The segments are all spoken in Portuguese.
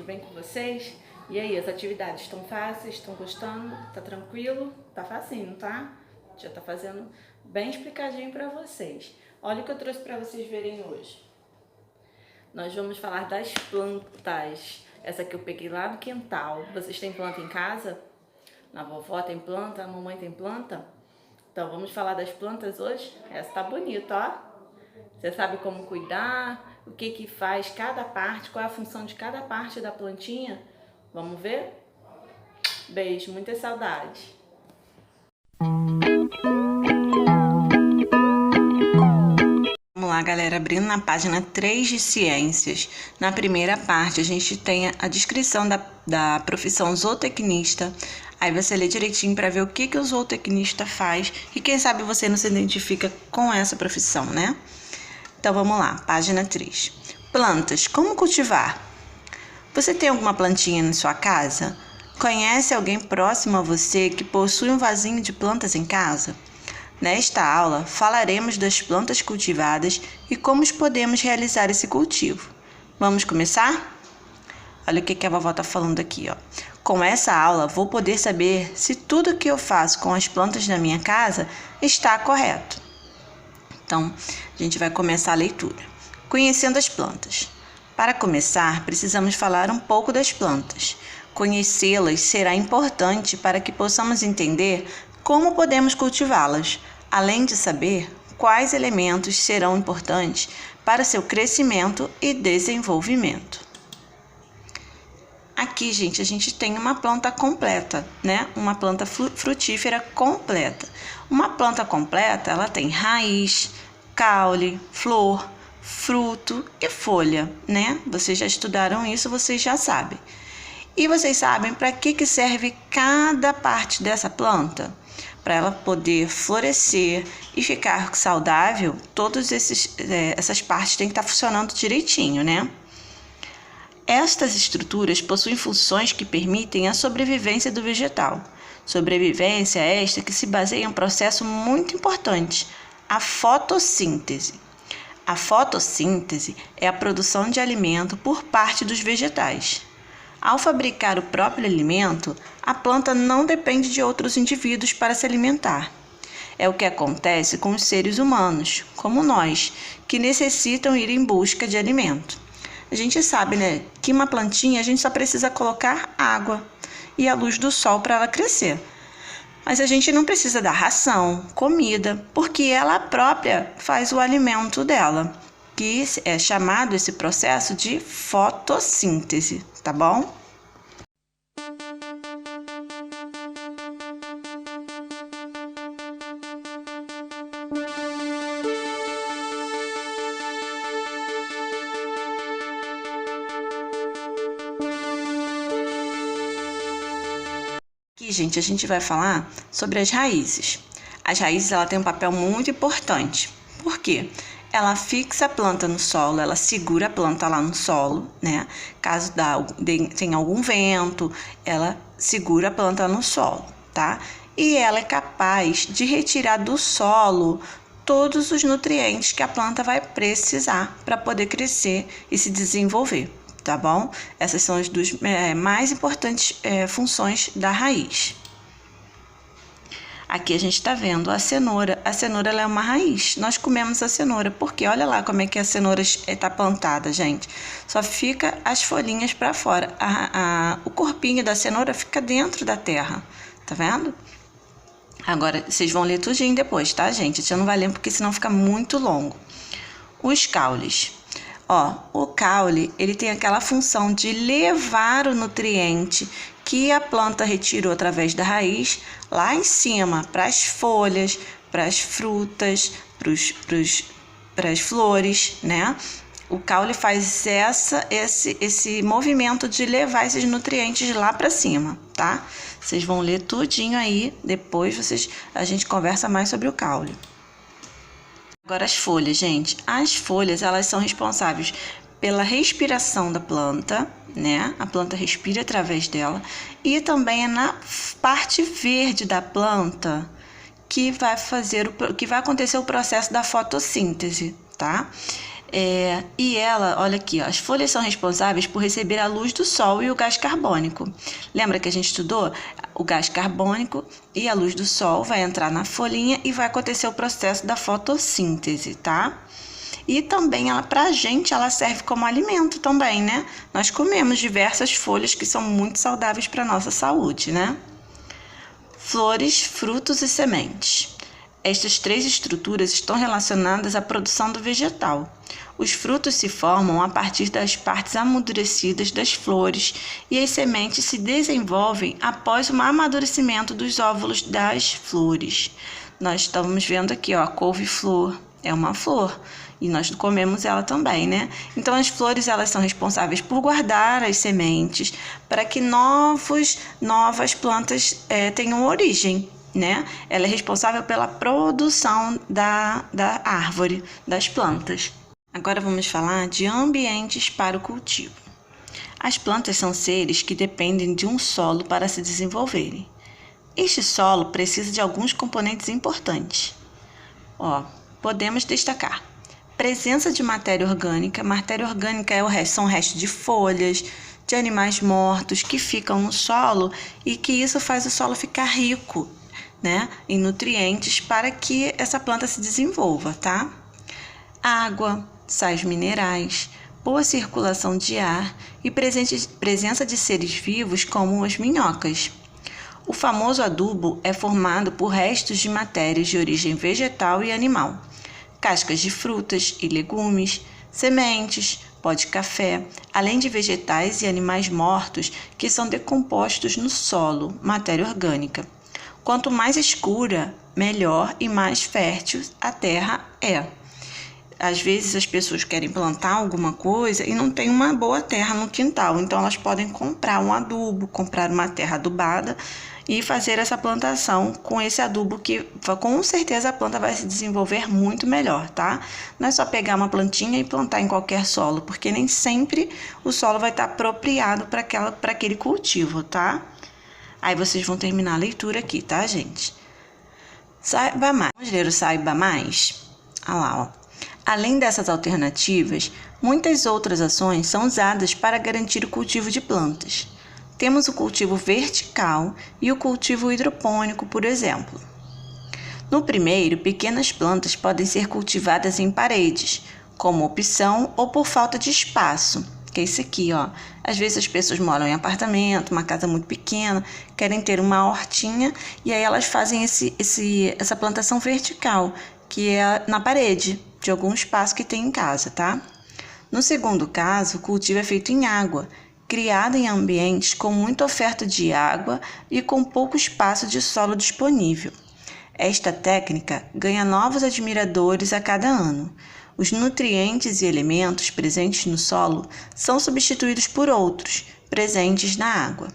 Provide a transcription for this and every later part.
tudo bem com vocês? E aí, as atividades estão fáceis? Estão gostando? Tá tranquilo? Tá facinho, tá? Já tá fazendo bem explicadinho pra vocês. Olha o que eu trouxe pra vocês verem hoje. Nós vamos falar das plantas. Essa aqui eu peguei lá do quintal. Vocês têm planta em casa? A vovó tem planta? A mamãe tem planta? Então vamos falar das plantas hoje? Essa tá bonita, ó. Você sabe como cuidar, o que que faz cada parte, qual é a função de cada parte da plantinha? Vamos ver? Beijo, muita saudade. Vamos lá, galera, abrindo na página 3 de Ciências. Na primeira parte, a gente tem a descrição da profissão zootecnista. Aí você lê direitinho para ver o que o zootecnista faz e quem sabe você não se identifica com essa profissão, né? Então vamos lá, página 3. Plantas, como cultivar? Você tem alguma plantinha na sua casa? Conhece alguém próximo a você que possui um vasinho de plantas em casa? Nesta aula, falaremos das plantas cultivadas e como podemos realizar esse cultivo. Vamos começar? Olha o que a vovó está falando aqui, ó. Com essa aula, vou poder saber se tudo o que eu faço com as plantas da minha casa está correto. Então, a gente vai começar a leitura. Conhecendo as plantas. Para começar, precisamos falar um pouco das plantas. Conhecê-las será importante para que possamos entender como podemos cultivá-las, além de saber quais elementos serão importantes para seu crescimento e desenvolvimento. Aqui, gente, a gente tem uma planta completa, né? Uma planta frutífera completa. Uma planta completa, ela tem raiz, caule, flor, fruto e folha, né? Vocês já estudaram isso, vocês já sabem. E vocês sabem para que serve cada parte dessa planta? Para ela poder florescer e ficar saudável, todas essas partes têm que estar funcionando direitinho, né? Estas estruturas possuem funções que permitem a sobrevivência do vegetal. Sobrevivência esta que se baseia em um processo muito importante, a fotossíntese. A fotossíntese é a produção de alimento por parte dos vegetais. Ao fabricar o próprio alimento, a planta não depende de outros indivíduos para se alimentar. É o que acontece com os seres humanos, como nós, que necessitam ir em busca de alimento. A gente sabe, né, que uma plantinha a gente só precisa colocar água e a luz do sol para ela crescer. Mas a gente não precisa dar ração, comida, porque ela própria faz o alimento dela, que é chamado esse processo de fotossíntese, tá bom? Aqui, gente, a gente vai falar sobre as raízes. As raízes, ela tem um papel muito importante. Por quê? Ela fixa a planta no solo, ela segura a planta lá no solo, né? Caso tenha algum vento, ela segura a planta no solo, tá? E ela é capaz de retirar do solo todos os nutrientes que a planta vai precisar para poder crescer e se desenvolver. Tá bom? Essas são as duas mais importantes funções da raiz. Aqui a gente está vendo a cenoura. A cenoura ela é uma raiz. Nós comemos a cenoura, porque olha lá como é que a cenoura está plantada, gente. Só fica as folhinhas para fora. O corpinho da cenoura fica dentro da terra. Tá vendo? Agora, vocês vão ler tudinho depois, tá, gente? Você não vai ler porque senão fica muito longo. Os caules. Ó, o caule, ele tem aquela função de levar o nutriente que a planta retirou através da raiz lá em cima, para as folhas, para as frutas, para as flores, né? O caule faz esse movimento de levar esses nutrientes lá para cima, tá? Vocês vão ler tudinho aí, depois a gente conversa mais sobre o caule. Agora as folhas, gente. As folhas, elas são responsáveis pela respiração da planta, né? A planta respira através dela. E também é na parte verde da planta que vai acontecer o processo da fotossíntese, tá? E ela, olha aqui, ó, as folhas são responsáveis por receber a luz do sol e o gás carbônico. Lembra que a gente estudou? O gás carbônico e a luz do sol vai entrar na folhinha e vai acontecer o processo da fotossíntese, tá? E também pra gente ela serve como alimento também, né? Nós comemos diversas folhas que são muito saudáveis para nossa saúde, né? Flores, frutos e sementes. Estas três estruturas estão relacionadas à produção do vegetal. Os frutos se formam a partir das partes amadurecidas das flores e as sementes se desenvolvem após o amadurecimento dos óvulos das flores. Nós estamos vendo aqui, ó, a couve-flor é uma flor e nós comemos ela também, né? Então as flores elas são responsáveis por guardar as sementes para que novas plantas tenham origem, né? Ela é responsável pela produção da árvore, das plantas. Agora vamos falar de ambientes para o cultivo. As plantas são seres que dependem de um solo para se desenvolverem. Este solo precisa de alguns componentes importantes. Podemos destacar presença de matéria orgânica. Matéria orgânica são restos de folhas, de animais mortos que ficam no solo e que isso faz o solo ficar rico, né, em nutrientes para que essa planta se desenvolva, tá? Água, sais minerais, boa circulação de ar e presença de seres vivos como as minhocas. O famoso adubo é formado por restos de matérias de origem vegetal e animal, cascas de frutas e legumes, sementes, pó de café, além de vegetais e animais mortos que são decompostos no solo, matéria orgânica. Quanto mais escura, melhor e mais fértil a terra é. Às vezes as pessoas querem plantar alguma coisa e não tem uma boa terra no quintal, então elas podem comprar um adubo, comprar uma terra adubada e fazer essa plantação com esse adubo que com certeza a planta vai se desenvolver muito melhor, tá? Não é só pegar uma plantinha e plantar em qualquer solo, porque nem sempre o solo vai estar apropriado para aquele cultivo, tá? Aí vocês vão terminar a leitura aqui, tá, gente? Saiba mais. Vamos ler o Saiba Mais? Olha lá, ó. Além dessas alternativas, muitas outras ações são usadas para garantir o cultivo de plantas. Temos o cultivo vertical e o cultivo hidropônico, por exemplo. No primeiro, pequenas plantas podem ser cultivadas em paredes, como opção ou por falta de espaço, que é esse aqui, ó. Às vezes as pessoas moram em apartamento, uma casa muito pequena, querem ter uma hortinha e aí elas fazem essa plantação vertical, que é na parede de algum espaço que tem em casa, tá? No segundo caso, o cultivo é feito em água, criado em ambientes com muita oferta de água e com pouco espaço de solo disponível. Esta técnica ganha novos admiradores a cada ano. Os nutrientes e elementos presentes no solo são substituídos por outros, presentes na água.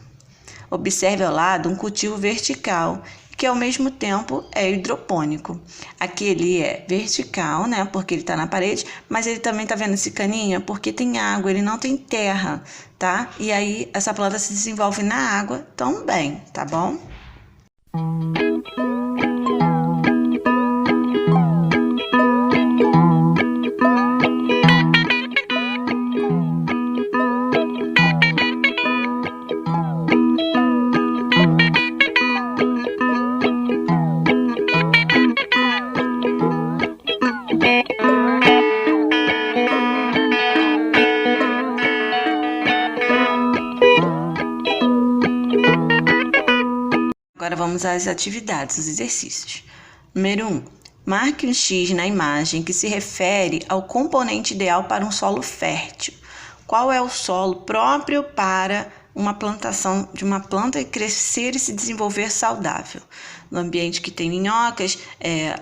Observe ao lado um cultivo vertical, que ao mesmo tempo é hidropônico. Aqui ele é vertical, né, porque ele está na parede, mas ele também está vendo esse caninho porque tem água, ele não tem terra, tá? E aí essa planta se desenvolve na água também, tá bom? Agora vamos às atividades, os exercícios. Número 1. Marque um X na imagem que se refere ao componente ideal para um solo fértil. Qual é o solo próprio para uma plantação de uma planta crescer e se desenvolver saudável? No ambiente que tem minhocas,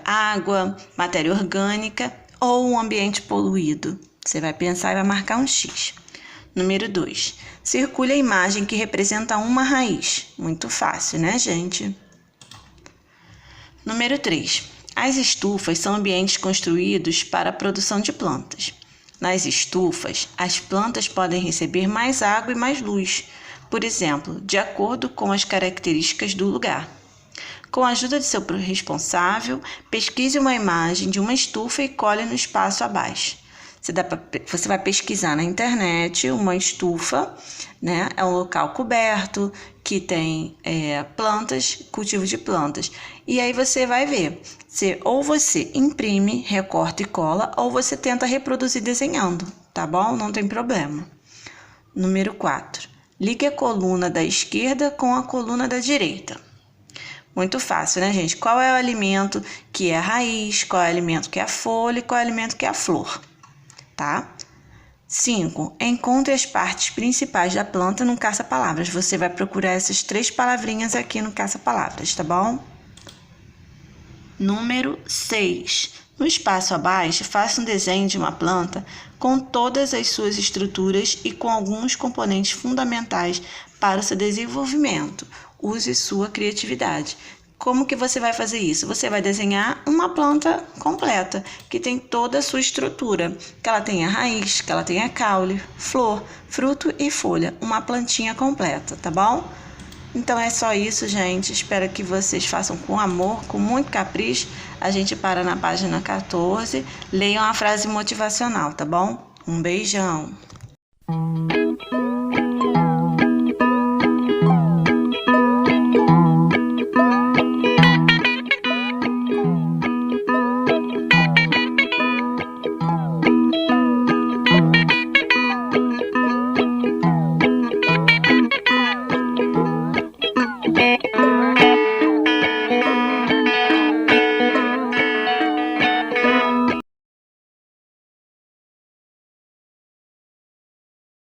água, matéria orgânica ou um ambiente poluído? Você vai pensar e vai marcar um X. Número 2. Circule a imagem que representa uma raiz. Muito fácil, né, gente? Número 3. As estufas são ambientes construídos para a produção de plantas. Nas estufas, as plantas podem receber mais água e mais luz, por exemplo, de acordo com as características do lugar. Com a ajuda de seu responsável, pesquise uma imagem de uma estufa e colhe no espaço abaixo. Você vai pesquisar na internet uma estufa, né? É um local coberto que tem plantas, cultivo de plantas. E aí você vai ver ou você imprime, recorta e cola, ou você tenta reproduzir desenhando, tá bom? Não tem problema. Número 4. Ligue a coluna da esquerda com a coluna da direita. Muito fácil, né, gente? Qual é o alimento que é a raiz, qual é o alimento que é a folha e qual é o alimento que é a flor, tá? 5. Encontre as partes principais da planta no caça-palavras. Você vai procurar essas 3 palavrinhas aqui no caça-palavras, tá bom? Número 6. No espaço abaixo, faça um desenho de uma planta com todas as suas estruturas e com alguns componentes fundamentais para o seu desenvolvimento. Use sua criatividade. Como que você vai fazer isso? Você vai desenhar uma planta completa, que tem toda a sua estrutura, que ela tenha raiz, que ela tenha caule, flor, fruto e folha. Uma plantinha completa, tá bom? Então é só isso, gente. Espero que vocês façam com amor, com muito capricho. A gente para na página 14. Leiam a frase motivacional, tá bom? Um beijão!